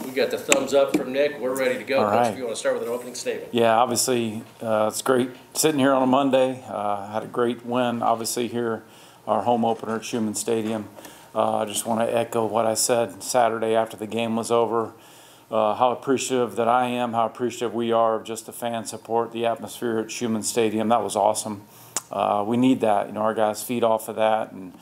We got the thumbs up from Nick. We're ready to go. All Coach, right. if you want to start with an opening statement. Yeah, obviously it's great sitting here on a Monday. Had a great win, obviously, here, our home opener at Schumann Stadium. I just want to echo what I said Saturday after the game was over. How appreciative that I am, how appreciative we are of just the fan support, the atmosphere at Schumann Stadium. That was awesome. We need that. Our guys feed off of that, and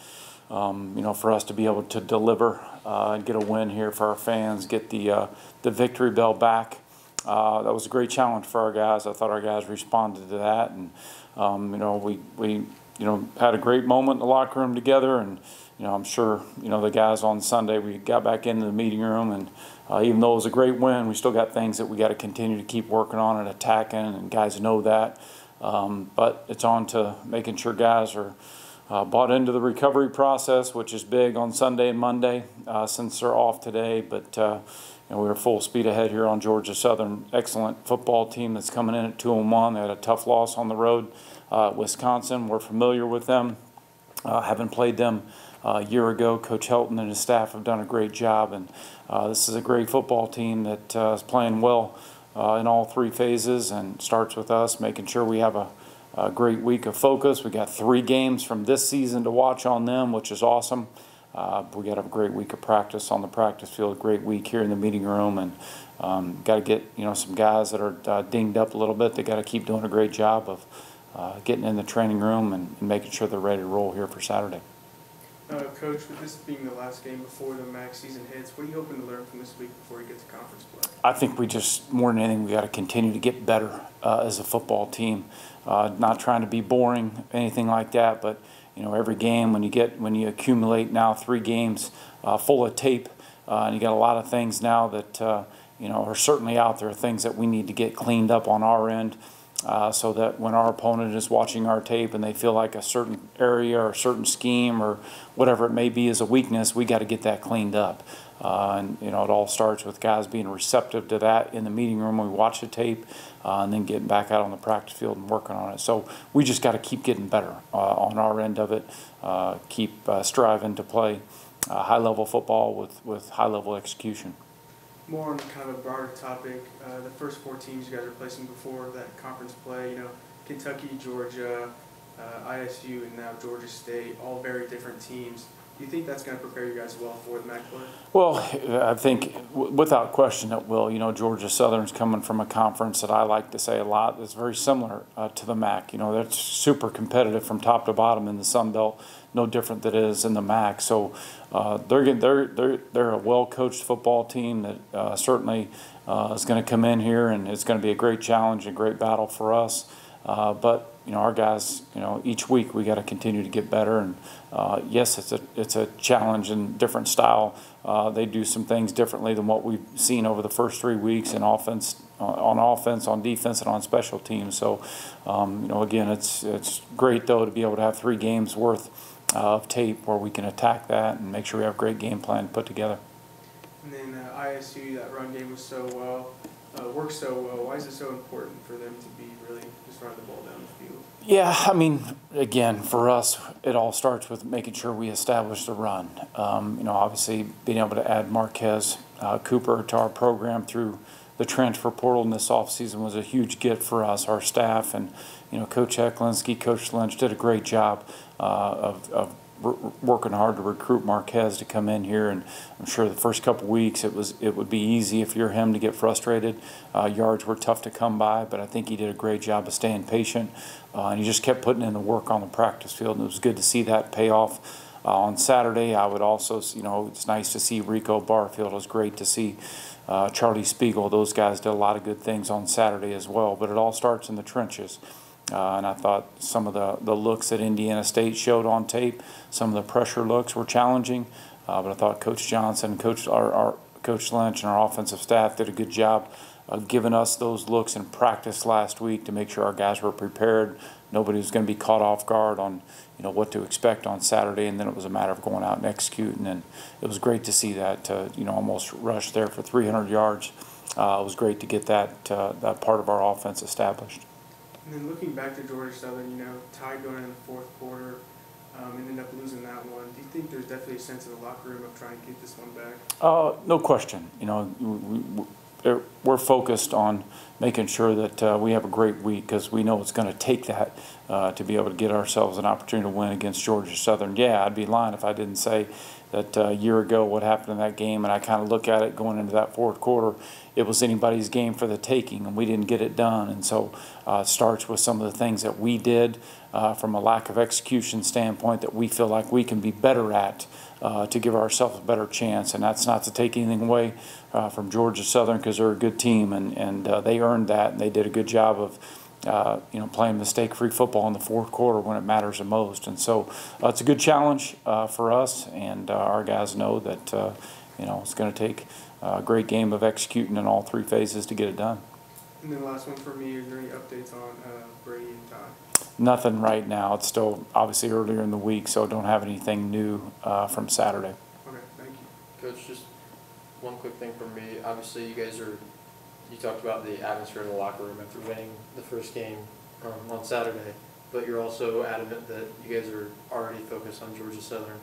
for us to be able to deliver and get a win here for our fans, get the victory bell back. That was a great challenge for our guys. I thought our guys responded to that, and we had a great moment in the locker room together. And I'm sure the guys on Sunday, we got back into the meeting room, and even though it was a great win, we still got things that we got to continue to keep working on and attacking, and guys know that. But it's on to making sure guys are bought into the recovery process, which is big on Sunday and Monday since they're off today. But we were full speed ahead here on Georgia Southern. Excellent football team that's coming in at 2-1. They had a tough loss on the road. Wisconsin, we're familiar with them. Haven't played them a year ago. Coach Helton and his staff have done a great job, and this is a great football team that is playing well in all three phases, and starts with us making sure we have a great week of focus. We got 3 games from this season to watch on them, which is awesome. We got a great week of practice on the practice field, a great week here in the meeting room, and got to get some guys that are dinged up a little bit. They got to keep doing a great job of getting in the training room and making sure they're ready to roll here for Saturday. Coach, with this being the last game before the MAC season hits, what are you hoping to learn from this week before you get to conference play? I think we just, more than anything, we got to continue to get better as a football team. Not trying to be boring, anything like that, but every game when you accumulate now 3 games full of tape, and you got a lot of things now that are certainly out there, things that we need to get cleaned up on our end. So that when our opponent is watching our tape and they feel like a certain area or a certain scheme or whatever it may be is a weakness, we got to get that cleaned up. And it all starts with guys being receptive to that in the meeting room when we watch the tape, and then getting back out on the practice field and working on it. So we just got to keep getting better on our end of it, keep striving to play high-level football with high-level execution. More on kind of a broader topic, the first 4 teams you guys are placing before that conference play, Kentucky, Georgia, ISU, and now Georgia State, all very different teams. Do you think that's going to prepare you guys well for the MAC play? Well, I think without question it will. Georgia Southern's coming from a conference that I like to say a lot that's very similar to the MAC. That's super competitive from top to bottom in the Sun Belt, no different than it is in the MAC. So they're a well-coached football team that certainly is going to come in here, and it's going to be a great challenge, a great battle for us. But our guys, each week we got to continue to get better. And yes, it's a challenge and different style. They do some things differently than what we've seen over the first 3 weeks in offense, on defense, and on special teams. So again, it's great though to be able to have 3 games worth of tape where we can attack that and make sure we have a great game plan put together. And then ISU, that run game was so well. Works so well. Why is it so important for them to be really just running the ball down the field? Yeah, again, for us, it all starts with making sure we establish the run. Obviously, being able to add Marquez Cooper to our program through the transfer portal in this offseason was a huge get for us, our staff, and Coach Heklinski, Coach Lynch did a great job of working hard to recruit Marquez to come in here, and I'm sure the first couple weeks it would be easy if you're him to get frustrated. Yards were tough to come by, but I think he did a great job of staying patient, and he just kept putting in the work on the practice field, and it was good to see that pay off. On Saturday, I would also, it's nice to see Rico Barfield. It was great to see Charlie Spiegel. Those guys did a lot of good things on Saturday as well, but it all starts in the trenches. And I thought some of the looks that Indiana State showed on tape, some of the pressure looks were challenging, but I thought Coach Johnson, our Coach Lynch, and our offensive staff did a good job of giving us those looks in practice last week to make sure our guys were prepared. Nobody was going to be caught off guard on what to expect on Saturday, and then it was a matter of going out and executing. And it was great to see that almost rush there for 300 yards. It was great to get that part of our offense established. And then looking back to Georgia Southern, tied going in the 4th quarter, and ended up losing that one. Do you think there's definitely a sense in the locker room of trying to get this one back? No question. You know, we're focused on making sure that we have a great week because we know it's going to take that to be able to get ourselves an opportunity to win against Georgia Southern. Yeah, I'd be lying if I didn't say that a year ago what happened in that game, and I kind of look at it going into that fourth quarter, it was anybody's game for the taking, and we didn't get it done. And so it starts with some of the things that we did from a lack of execution standpoint that we feel like we can be better at to give ourselves a better chance. And that's not to take anything away from Georgia Southern because they're a good team, and they earned that, and they did a good job of playing mistake-free football in the fourth quarter when it matters the most. And so it's a good challenge for us, and our guys know that it's going to take a great game of executing in all three phases to get it done. And then the last one for me, is there any updates on Brady and Ty? Nothing right now. It's still obviously earlier in the week, so don't have anything new from Saturday. Okay, thank you. Coach, just one quick thing from me. Obviously, you talked about the atmosphere in the locker room after winning the first game on Saturday, but you're also adamant that you guys are already focused on Georgia Southern.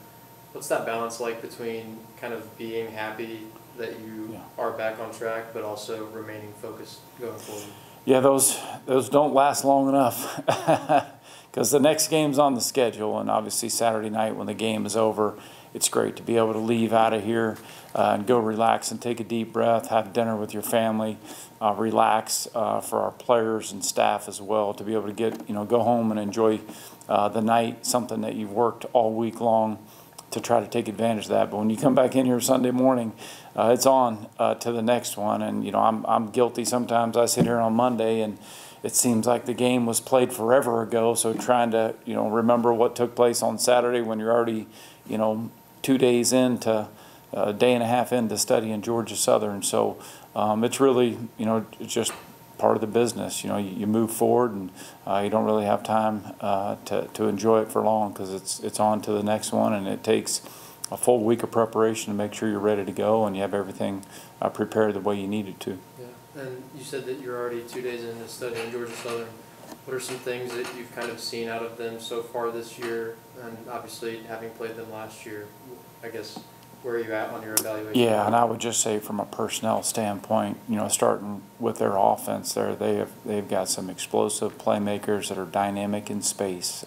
What's that balance like between kind of being happy that you are back on track, but also remaining focused going forward? Yeah, those don't last long enough because the next game's on the schedule, and obviously Saturday night when the game is over, it's great to be able to leave out of here and go relax and take a deep breath, have dinner with your family, relax for our players and staff as well, to be able to go home and enjoy the night, something that you've worked all week long to try to take advantage of that. But when you come back in here Sunday morning, it's on to the next one. And I'm guilty sometimes. I sit here on Monday and it seems like the game was played forever ago. So trying to remember what took place on Saturday when you're already 2 days into a day and a half into studying Georgia Southern. So it's really it's just part of the business. You move forward, and you don't really have time to enjoy it for long because it's on to the next one, and it takes a full week of preparation to make sure you're ready to go and you have everything prepared the way you need it to. Yeah, and you said that you're already 2 days into studying Georgia Southern. What are some things that you've kind of seen out of them so far this year, and obviously having played them last year, I guess, where are you at on your evaluation? Yeah, and I would just say from a personnel standpoint, starting with their offense there, they've got some explosive playmakers that are dynamic in space.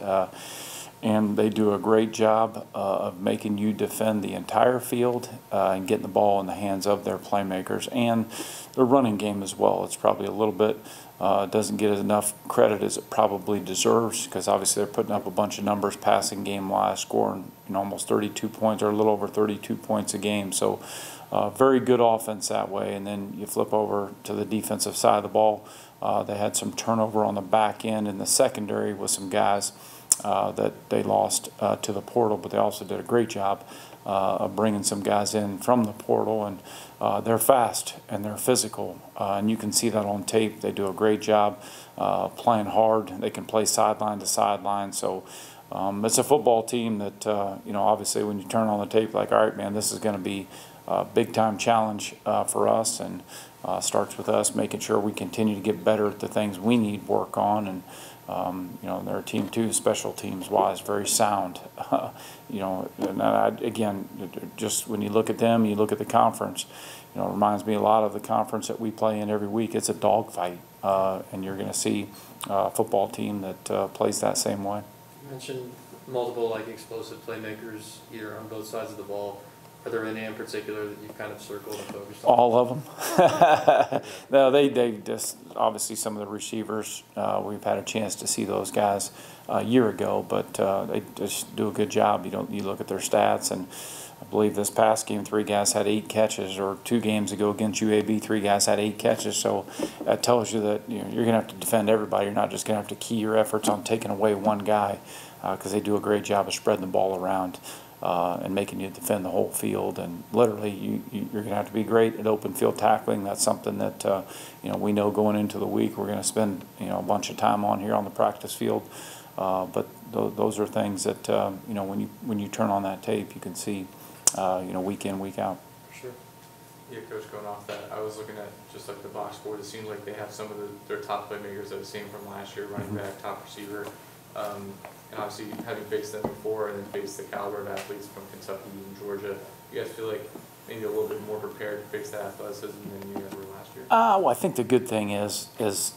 And they do a great job of making you defend the entire field and getting the ball in the hands of their playmakers. And their running game as well. It's probably a little bit, doesn't get enough credit as it probably deserves because obviously they're putting up a bunch of numbers passing game-wise, scoring almost 32 points or a little over 32 points a game. So very good offense that way. And then you flip over to the defensive side of the ball. They had some turnover on the back end in the secondary with some guys that they lost to the portal, but they also did a great job of bringing some guys in from the portal, and they're fast and they're physical, and you can see that on tape. They do a great job playing hard. They can play sideline to sideline, so it's a football team that obviously when you turn on the tape, like, all right, man, this is going to be a big-time challenge for us, and starts with us making sure we continue to get better at the things we need work on. And they're a team too, special teams wise, very sound. And again, just when you look at them, you look at the conference, it reminds me a lot of the conference that we play in every week. It's a dogfight, and you're going to see a football team that plays that same way. You mentioned multiple explosive playmakers either on both sides of the ball. Are there any in particular that you've kind of circled and focused on? All of them. No, they just obviously some of the receivers. We've had a chance to see those guys a year ago, but they just do a good job. You look at their stats, and I believe this past game, 3 guys had 8 catches, or 2 games ago against UAB, 3 guys had 8 catches. So that tells you that you're going to have to defend everybody. You're not just going to have to key your efforts on taking away one guy because they do a great job of spreading the ball around. And making you defend the whole field, and literally you're going to have to be great at open field tackling. That's something that we know going into the week we're going to spend a bunch of time on here on the practice field. But those are things that when you turn on that tape, you can see week in, week out. Sure. Yeah, Coach, going off that, I was looking at just like the box score. It seems like they have some of their top playmakers that I've seen from last year, running back, top receiver. And obviously, having faced them before and then faced the caliber of athletes from Kentucky and Georgia, you guys feel like maybe a little bit more prepared to face that athleticism than you guys were last year? Well, I think the good thing is this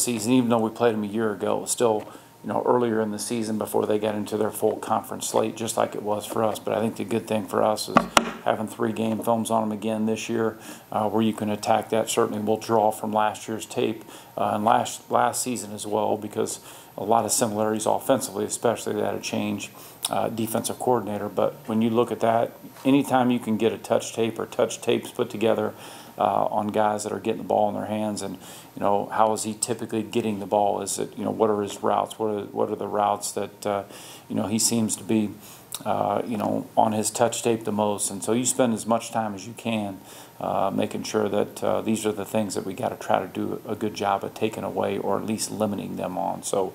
season, even though we played them a year ago, it was still, earlier in the season before they got into their full conference slate, just like it was for us. But I think the good thing for us is having 3 game films on them again this year, where you can attack that. Certainly, we'll draw from last year's tape and last season as well, because a lot of similarities offensively, especially they had a change defensive coordinator. But when you look at that, anytime you can get a touch tape or touch tapes put together on guys that are getting the ball in their hands, and how is he typically getting the ball? Is it what are his routes? What are the routes that he seems to be on his touch tape the most? And so you spend as much time as you can making sure that these are the things that we got to try to do a good job of taking away, or at least limiting them on. So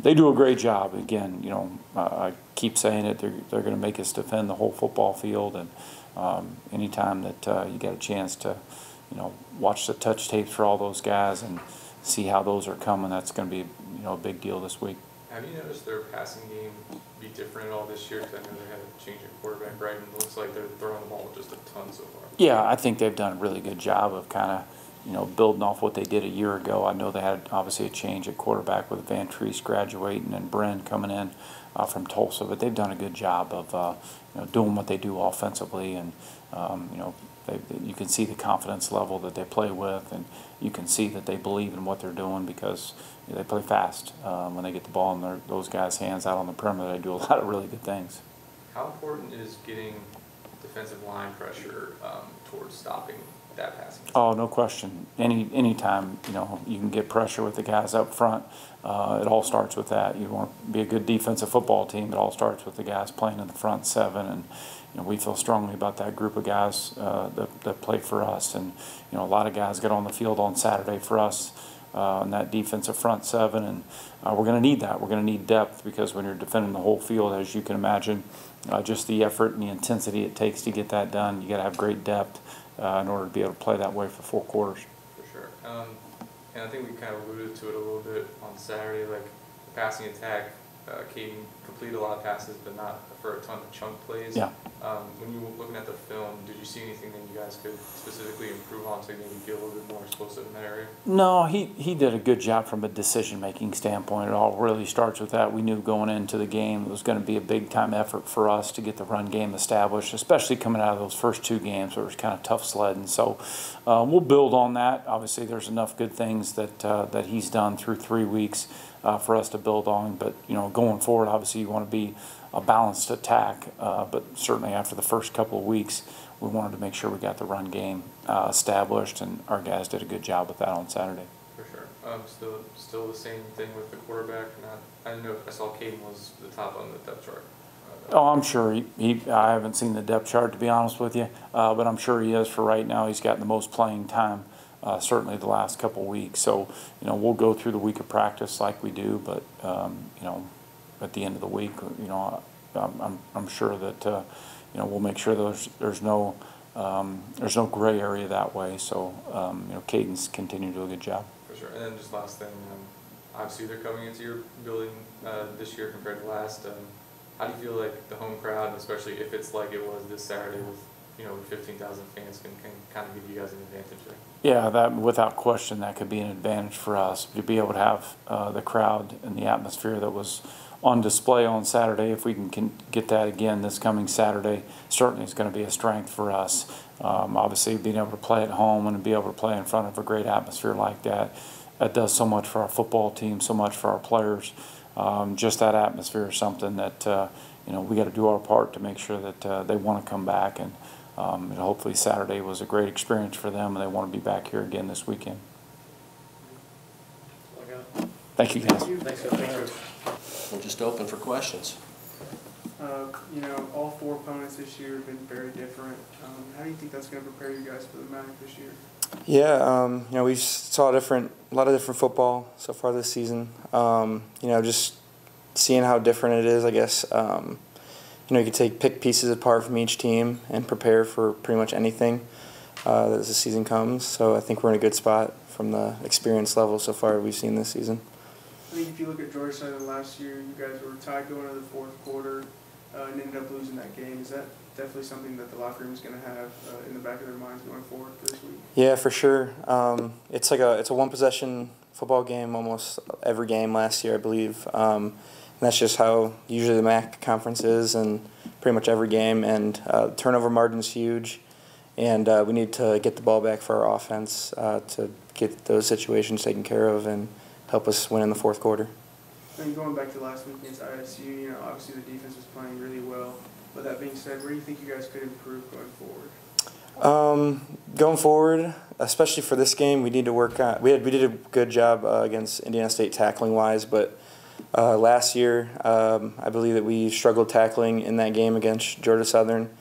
they do a great job. Again, I keep saying it. They're going to make us defend the whole football field, and anytime that you get a chance to, watch the touch tapes for all those guys and see how those are coming, that's going to be a big deal this week. Have you noticed their passing game be different at all this year? Because I know they had a change at quarterback, right? And it looks like they're throwing the ball just a ton so far. Yeah, I think they've done a really good job of kind of, building off what they did a year ago. I know they had obviously a change at quarterback with Van Treese graduating and Bren coming in from Tulsa, but they've done a good job of doing what they do offensively, and you can see the confidence level that they play with, and you can see that they believe in what they're doing, because they play fast. When they get the ball in those guys' hands out on the perimeter, they do a lot of really good things. How important is getting defensive line pressure towards stopping that passing? Oh, no question. Anytime you can get pressure with the guys up front, it all starts with that. You want to be a good defensive football team. It all starts with the guys playing in the front 7, and we feel strongly about that group of guys that play for us. And a lot of guys get on the field on Saturday for us in that defensive front 7, and we're going to need that. We're going to need depth, because when you're defending the whole field, as you can imagine, just the effort and the intensity it takes to get that done, you got to have great depth in order to be able to play that way for 4 quarters. For sure. And I think we kind of alluded to it a little bit on Saturday, like the passing attack. Caden completed a lot of passes, but not for a ton of chunk plays. Yeah. When you were looking at the film, did you see anything that you guys could specifically improve on to maybe get a little bit more explosive in that area? No, he did a good job from a decision-making standpoint. It all really starts with that. We knew going into the game it was going to be a big-time effort for us to get the run game established, especially coming out of those first 2 games where it was kind of tough sledding. So we'll build on that. Obviously, there's enough good things that he's done through 3 weeks for us to build on. But going forward, obviously you want to be a balanced attack. But certainly after the first couple of weeks, we wanted to make sure we got the run game established, and our guys did a good job with that on Saturday. For sure. Still the same thing with the quarterback. I didn't know if I saw Caden was the top on the depth chart. Oh, I'm sure I haven't seen the depth chart, to be honest with you, but I'm sure he is for right now. He's gotten the most playing time. Certainly the last couple of weeks. So, we'll go through the week of practice like we do, but, at the end of the week, I'm sure that, we'll make sure there's no gray area that way. So, Caden's continuing to do a good job. For sure. And then just last thing, obviously they're coming into your building this year compared to last. How do you feel like the home crowd, especially if it's like it was this Saturday with 15,000 fans, can kind of give you guys an advantage there? Yeah, that without question, that could be an advantage for us to be able to have the crowd and the atmosphere that was on display on Saturday. If we can get that again this coming Saturday, certainly is going to be a strength for us. Obviously, being able to play at home and be able to play in front of a great atmosphere like that, that does so much for our football team, so much for our players. Just that atmosphere is something that we got to do our part to make sure that they want to come back, and hopefully Saturday was a great experience for them, and they want to be back here again this weekend. Thank you, guys. Thanks. We're just open for questions. All 4 opponents this year have been very different. How do you think that's going to prepare you guys for the MAC this year? Yeah, we saw a lot of different football so far this season. Just seeing how different it is, I guess. You can pick pieces apart from each team and prepare for pretty much anything as the season comes. So I think we're in a good spot from the experience level so far we've seen this season. I think if you look at Georgia Southern last year, you guys were tied going into the fourth quarter and ended up losing that game. Is that definitely something that the locker room is going to have in the back of their minds going forward for this week? Yeah, for sure. It's a one possession football game almost every game last year, I believe. And that's just how usually the MAC conference is, and pretty much every game. And turnover margin's huge, and we need to get the ball back for our offense to get those situations taken care of and help us win in the fourth quarter. And going back to last week against ISU, you know, obviously the defense was playing really well. But that being said, where do you think you guys could improve going forward? Going forward, especially for this game, we need to work on. We did a good job against Indiana State tackling wise, but last year I believe that we struggled tackling in that game against Georgia Southern,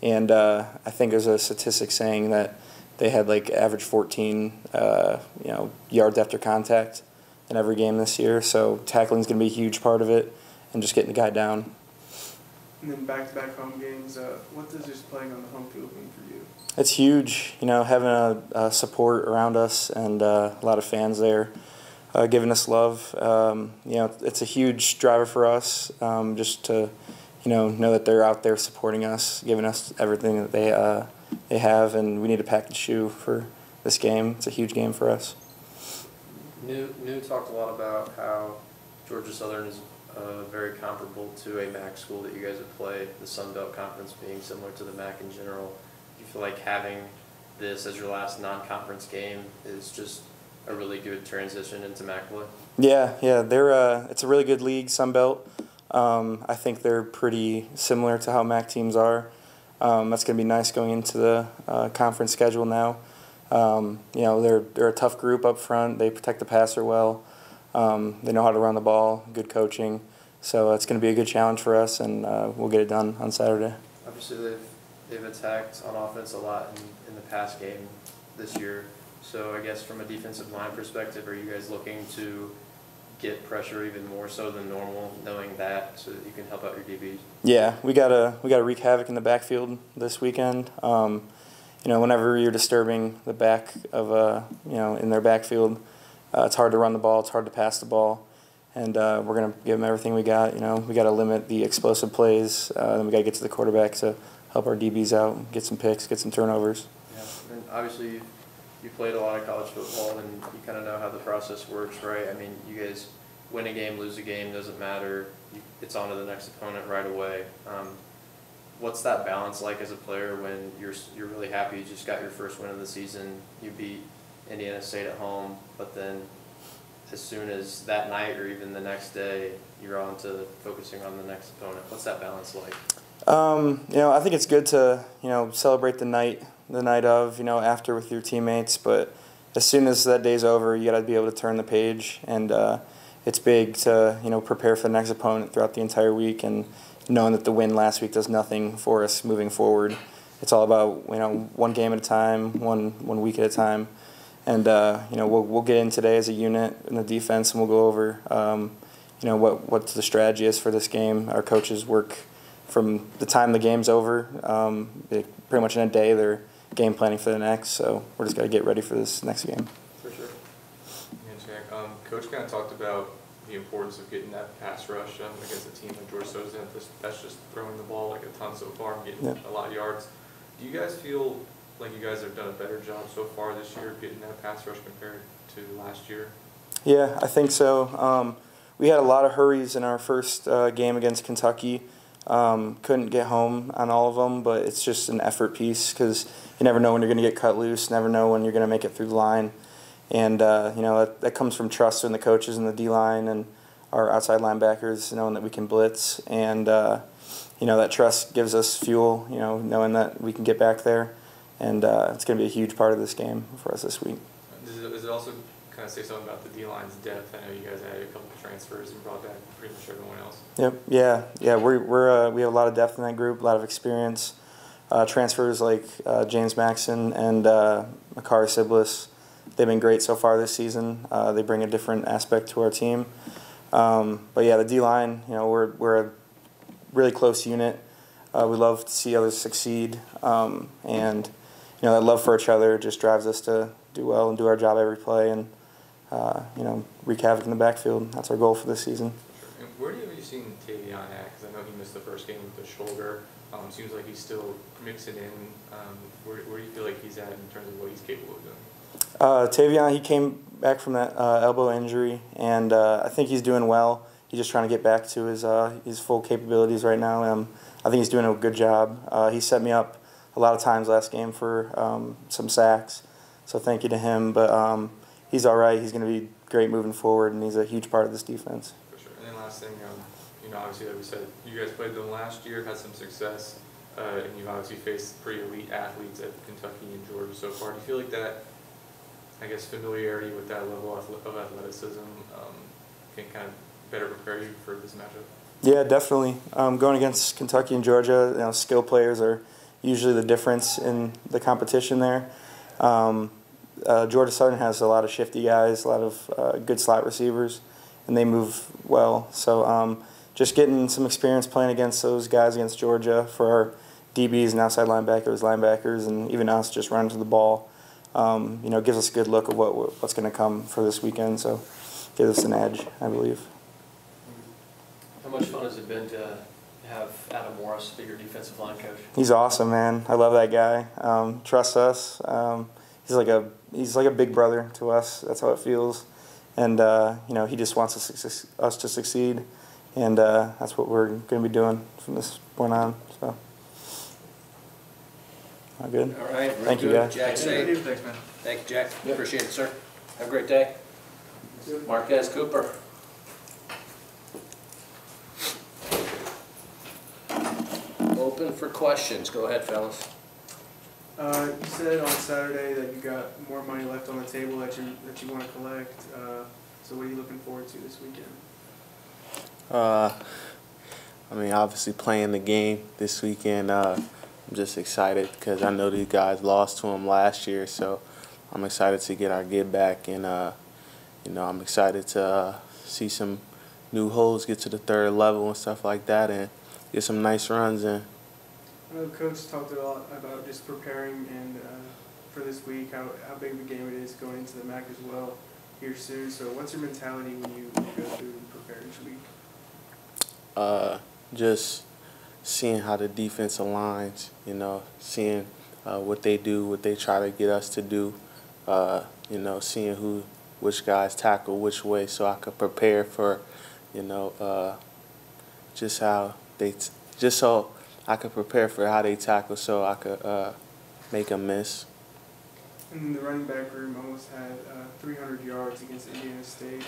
and I think there's a statistic saying that they had like average 14 yards after contact in every game this year. So tackling is going to be a huge part of it, and just getting the guy down. And then back-to-back home games, what does just playing on the home field mean for you? It's huge, having a support around us and a lot of fans there giving us love. It's a huge driver for us just to, know that they're out there supporting us, giving us everything that they have, and we need to pack the shoe for this game. It's a huge game for us. Neu talked a lot about how Georgia Southern is very comparable to a MAC school that you guys would play, the Sun Belt Conference being similar to the MAC in general. Do you feel like having this as your last non-conference game is just a really good transition into MAC play? Yeah, it's a really good league, Sun Belt. I think they're pretty similar to how MAC teams are. That's going to be nice going into the conference schedule now. They're a tough group up front. They protect the passer well. They know how to run the ball, good coaching. So it's going to be a good challenge for us, and we'll get it done on Saturday. Obviously, they've attacked on offense a lot in the past game this year. So I guess from a defensive line perspective, are you guys looking to get pressure even more so than normal, knowing that, so that you can help out your DBs? Yeah, we gotta wreak havoc in the backfield this weekend. Whenever you're disturbing the back of in their backfield, it's hard to run the ball, it's hard to pass the ball, and we're gonna give them everything we got. We got to limit the explosive plays, then we got to get to the quarterback to help our DBs out, get some picks, get some turnovers. Yeah, and obviously you played a lot of college football, and you kind of know how the process works, right? I mean, you guys win a game, lose a game, doesn't matter. It's on to the next opponent right away. What's that balance like as a player when you're really happy you just got your first win of the season, you beat Indiana State at home, but then as soon as that night or even the next day, you're on to focusing on the next opponent? What's that balance like? I think it's good to, celebrate the night of, after with your teammates, but as soon as that day's over, you got to be able to turn the page, and it's big to, prepare for the next opponent throughout the entire week, and knowing that the win last week does nothing for us moving forward. It's all about, one game at a time, one week at a time, and, we'll get in today as a unit in the defense, and we'll go over, what the strategy is for this game. Our coaches work from the time the game's over, pretty much in a day, they're game planning for the next, so we're just got to get ready for this next game. For sure. Yeah, Jack, Coach kind of talked about the importance of getting that pass rush against a team like Georgia Southern. That's just throwing the ball like a ton so far and getting a lot of yards. Do you guys feel like you guys have done a better job so far this year of getting that pass rush compared to last year? Yeah, I think so. We had a lot of hurries in our first game against Kentucky. Couldn't get home on all of them, but it's just an effort piece because you never know when you're going to get cut loose, never know when you're going to make it through the line. And, that comes from trust in the coaches and the D-line and our outside linebackers, knowing that we can blitz. And, that trust gives us fuel, knowing that we can get back there. And it's going to be a huge part of this game for us this week. Does it also kind of say something about the D-line's depth? I know you guys had a couple of transfers and brought back pretty much everyone else. Yep. Yeah. We have a lot of depth in that group, a lot of experience. Transfers like James Maxson and Makari Siblis, they've been great so far this season. They bring a different aspect to our team. But yeah, the D-line, we're a really close unit. We love to see others succeed, and that love for each other just drives us to do well and do our job every play. And wreak havoc in the backfield. That's our goal for this season. And where have you seen Tavion at? Because I know he missed the first game with the shoulder. Seems like he's still mixing in. Where do you feel like he's at in terms of what he's capable of doing? Tavion, he came back from that elbow injury, and I think he's doing well. He's just trying to get back to his full capabilities right now. I think he's doing a good job. He set me up a lot of times last game for some sacks, so thank you to him. But he's all right. He's going to be great moving forward, and he's a huge part of this defense. For sure. And then last thing, obviously, like we said, you guys played them last year, had some success, and you've obviously faced pretty elite athletes at Kentucky and Georgia so far. Do you feel like that, I guess, familiarity with that level of athleticism can kind of better prepare you for this matchup? Yeah, definitely. Going against Kentucky and Georgia, skill players are usually the difference in the competition there. Georgia Southern has a lot of shifty guys, a lot of good slot receivers, and they move well. So just getting some experience playing against those guys against Georgia for our DBs and outside linebackers, and even us just running to the ball, gives us a good look at what's going to come for this weekend. So gives us an edge, I believe. How much fun has it been to have Adam Morris be your defensive line coach? He's awesome, man. I love that guy. Trusts us. He's like a big brother to us. That's how it feels. And he just wants us to succeed, and that's what we're going to be doing from this point on. So, all good. All right. Thank you, guys. Jack Sape. Thanks, man. Thank you, Jack. Appreciate it, sir. Have a great day. Marquez Cooper. Open for questions. Go ahead, fellas. You said on Saturday that you got more money left on the table that you want to collect. So what are you looking forward to this weekend? Obviously playing the game this weekend. I'm just excited because I know these guys lost to them last year, so I'm excited to get our get back, and I'm excited to see some new holes get to the third level and stuff like that, and get some nice runs in. I know Coach talked a lot about just preparing and for this week, how big of a game it is going into the MAC as well here soon. So what's your mentality when you go through and prepare each week? Just seeing how the defense aligns, seeing what they do, what they try to get us to do, seeing which guys tackle which way, so I could prepare for, just so I could prepare for how they tackle, so I could make a miss. And the running back room almost had 300 yards against Indiana State.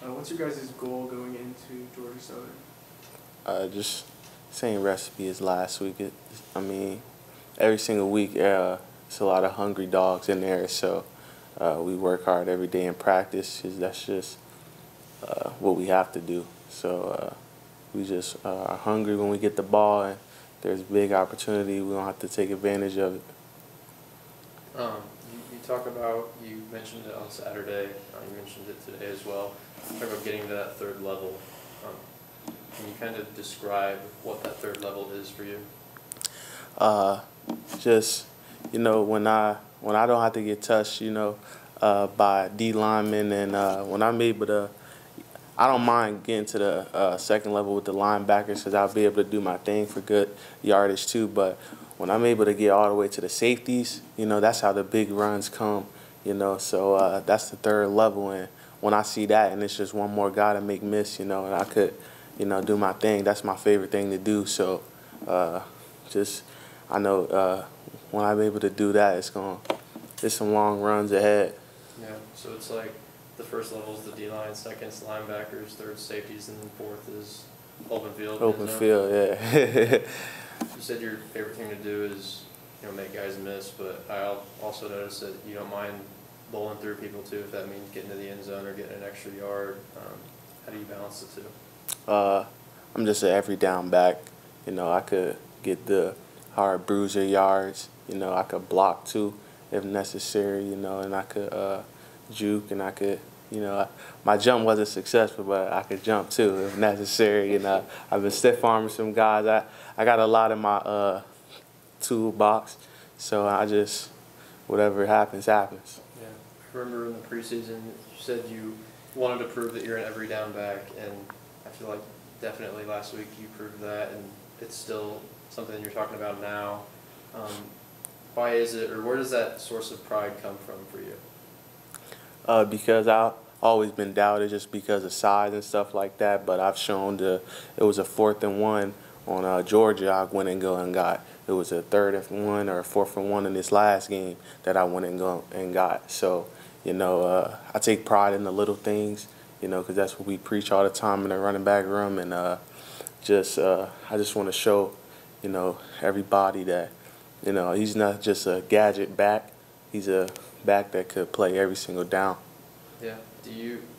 What's your guys' goal going into Georgia Southern? Just same recipe as last week. Every single week, it's a lot of hungry dogs in there, so we work hard every day in practice, 'cause that's just what we have to do. So we just are hungry when we get the ball, and there's big opportunity. We're going to have to take advantage of it. You mentioned it on Saturday, you mentioned it today as well. You talk about getting to that third level. Can you kind of describe what that third level is for you? Just, when I don't have to get touched, by D linemen, and when I'm able to, I don't mind getting to the second level with the linebackers, because I'll be able to do my thing for good yardage too. But when I'm able to get all the way to the safeties, that's how the big runs come, So that's the third level, and when I see that, and it's just one more guy to make miss, and I could, do my thing. That's my favorite thing to do. So I know when I'm able to do that, there's some long runs ahead. Yeah. So it's like the first level is the D-line, second's linebackers, third safeties, and then fourth is open field. Open field, yeah. You said your favorite thing to do is, make guys miss, but I also noticed that you don't mind bowling through people too, if that means getting to the end zone or getting an extra yard. How do you balance the two? I'm just an every down back. I could get the hard bruiser yards. I could block too if necessary, and I could juke, and I could, my jump wasn't successful, but I could jump too if necessary. I've been stiff arming some guys. I got a lot in my toolbox, so I just, whatever happens, happens. Yeah. remember in the preseason, you said you wanted to prove that you're an every down back, and I feel like definitely last week you proved that, and it's still something you're talking about now. Why is it, or where does that source of pride come from for you? Because I've always been doubted just because of size and stuff like that, but I've shown it was a 4th and 1 on Georgia. I went and go and got. It was a 3rd and 1 or a 4th and 1 in this last game that I went and go and got. So, I take pride in the little things, because that's what we preach all the time in the running back room, and I just want to show, everybody that, he's not just a gadget back. He's a back that could play every single down. Yeah.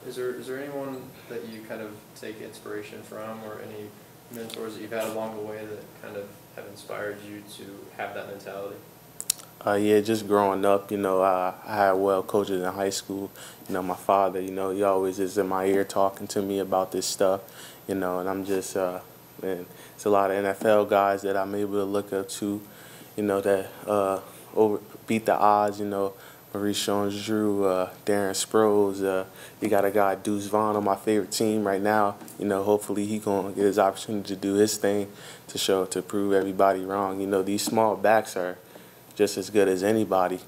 Is there anyone that you kind of take inspiration from, or any mentors that you've had along the way that kind of have inspired you to have that mentality? Yeah, just growing up, I had coaches in high school. My father, he always is in my ear talking to me about this stuff, and I'm just, man, it's a lot of NFL guys that I'm able to look up to, that beat the odds, Maurice Jones-Drew, Darren Sproles. You got a guy, Deuce Vaughn, on my favorite team right now. Hopefully he going to get his opportunity to do his thing to prove everybody wrong. These small backs are just as good as anybody.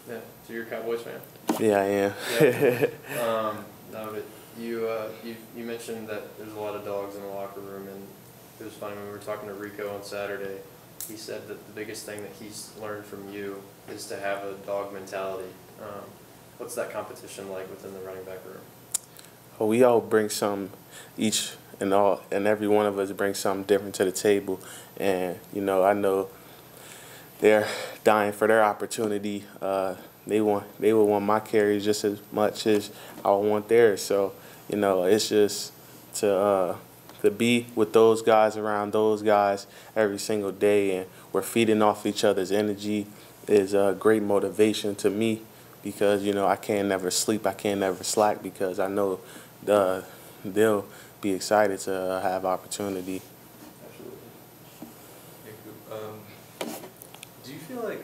Yeah. So you're a Cowboys fan? Yeah, I am. Yeah. No, but you mentioned that there's a lot of dogs in the locker room, and it was funny when we were talking to Rico on Saturday. He said that the biggest thing that he's learned from you is to have a dog mentality. What's that competition like within the running back room? Well, we all bring some, each and every one of us brings something different to the table, and I know they're dying for their opportunity. They would want my carries just as much as I want theirs. So it's just to be with those guys, around those guys every single day, and we're feeding off each other's energy is a great motivation to me, because I can't never sleep, I can't never slack, because I know they'll be excited to have opportunity. Absolutely. Do you feel like,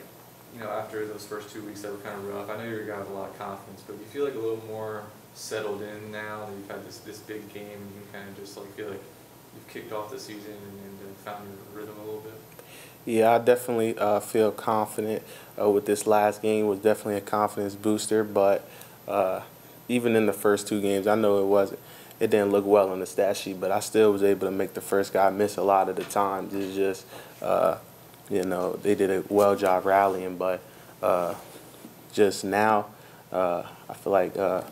after those first 2 weeks that were kind of rough, I know you're a guy with a lot of confidence, but do you feel like a little more settled in now that you've had this big game, and you kind of just feel like you've kicked off the season and found your rhythm a little bit? Yeah, I definitely feel confident with this last game. It was definitely a confidence booster, but even in the first 2 games, I know it didn't look well on the stat sheet, but I still was able to make the first guy miss a lot of the times. It's just, they did a well job rallying, but just now, I feel like I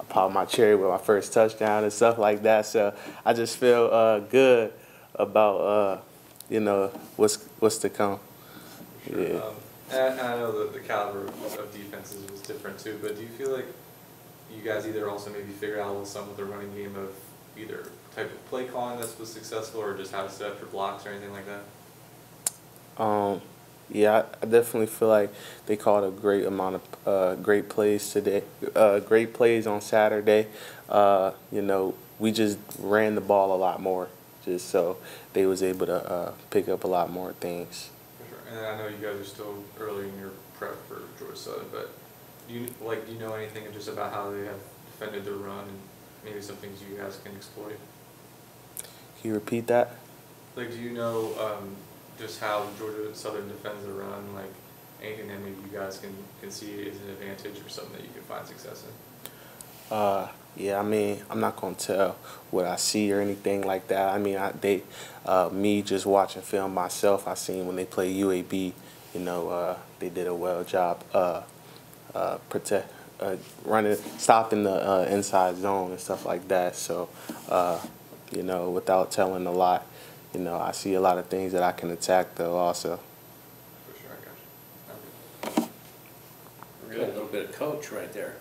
popped my cherry with my first touchdown and stuff like that. So I just feel good about what's to come. Sure. Yeah. And I know the caliber of defenses was different too, but do you feel like you guys either also maybe figured out a little something with the running game of either type of play calling that was successful, or just how to set up your blocks or anything like that? Yeah, I definitely feel like they called a great amount of great plays today, great plays on Saturday. We just ran the ball a lot more, just so they was able to pick up a lot more things. For sure. And I know you guys are still early in your prep for Georgia Southern, but do you know anything just about how they have defended their run, and maybe some things you guys can exploit? Can you repeat that? Do you know just how Georgia Southern defends the run, anything that maybe you guys can see as an advantage or something that you can find success in? Yeah, I'm not gonna tell what I see or anything like that. Me just watching film myself, I seen when they play UAB, they did a well job stopping the inside zone and stuff like that. So, without telling a lot, I see a lot of things that I can attack though also. For sure, I got you. We're a little bit of coach right there.